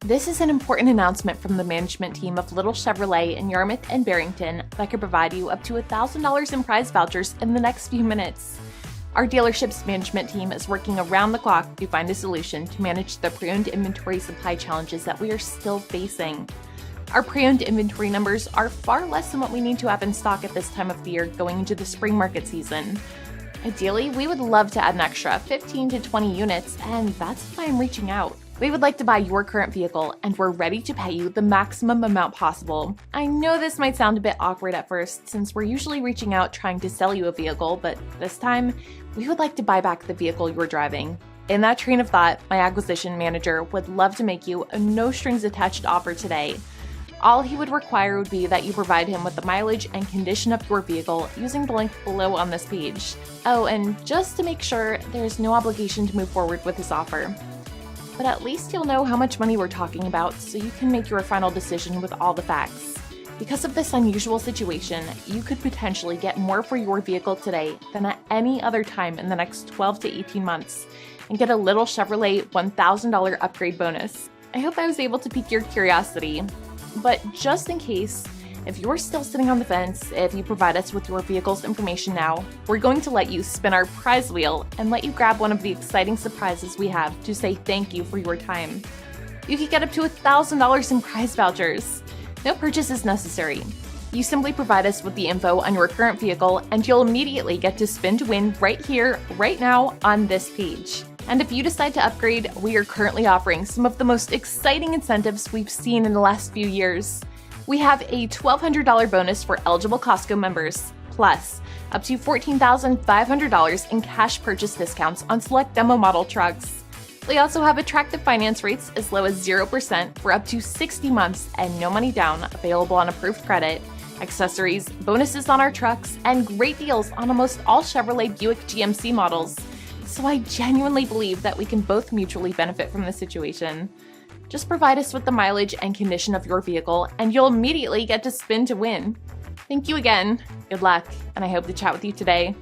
This is an important announcement from the management team of Little Chevrolet in Yarmouth and Barrington that could provide you up to $1,000 in prize vouchers in the next few minutes. Our dealership's management team is working around the clock to find a solution to manage the pre-owned inventory supply challenges that we are still facing. Our pre-owned inventory numbers are far less than what we need to have in stock at this time of the year going into the spring market season. Ideally, we would love to add an extra 15 to 20 units, and that's why I'm reaching out. We would like to buy your current vehicle, and we're ready to pay you the maximum amount possible. I know this might sound a bit awkward at first, since we're usually reaching out trying to sell you a vehicle, but this time, we would like to buy back the vehicle you're driving. In that train of thought, my acquisition manager would love to make you a no-strings-attached offer today. All he would require would be that you provide him with the mileage and condition of your vehicle using the link below on this page. Oh, and just to make sure, there's no obligation to move forward with this offer. But at least you'll know how much money we're talking about so you can make your final decision with all the facts. Because of this unusual situation, you could potentially get more for your vehicle today than at any other time in the next 12 to 18 months and get a Little Chevrolet $1,000 upgrade bonus. I hope I was able to pique your curiosity. But just in case, if you're still sitting on the fence, if you provide us with your vehicle's information now, we're going to let you spin our prize wheel and let you grab one of the exciting surprises we have to say thank you for your time. You could get up to $1,000 in prize vouchers. No purchase is necessary. You simply provide us with the info on your current vehicle and you'll immediately get to spin to win right here, right now on this page. And if you decide to upgrade, we are currently offering some of the most exciting incentives we've seen in the last few years. We have a $1,200 bonus for eligible Costco members, plus up to $14,500 in cash purchase discounts on select demo model trucks. We also have attractive finance rates as low as 0% for up to 60 months and no money down available on approved credit, accessories, bonuses on our trucks, and great deals on almost all Chevrolet Buick GMC models. So I genuinely believe that we can both mutually benefit from this situation. Just provide us with the mileage and condition of your vehicle, and you'll immediately get to spin to win. Thank you again, good luck, and I hope to chat with you today.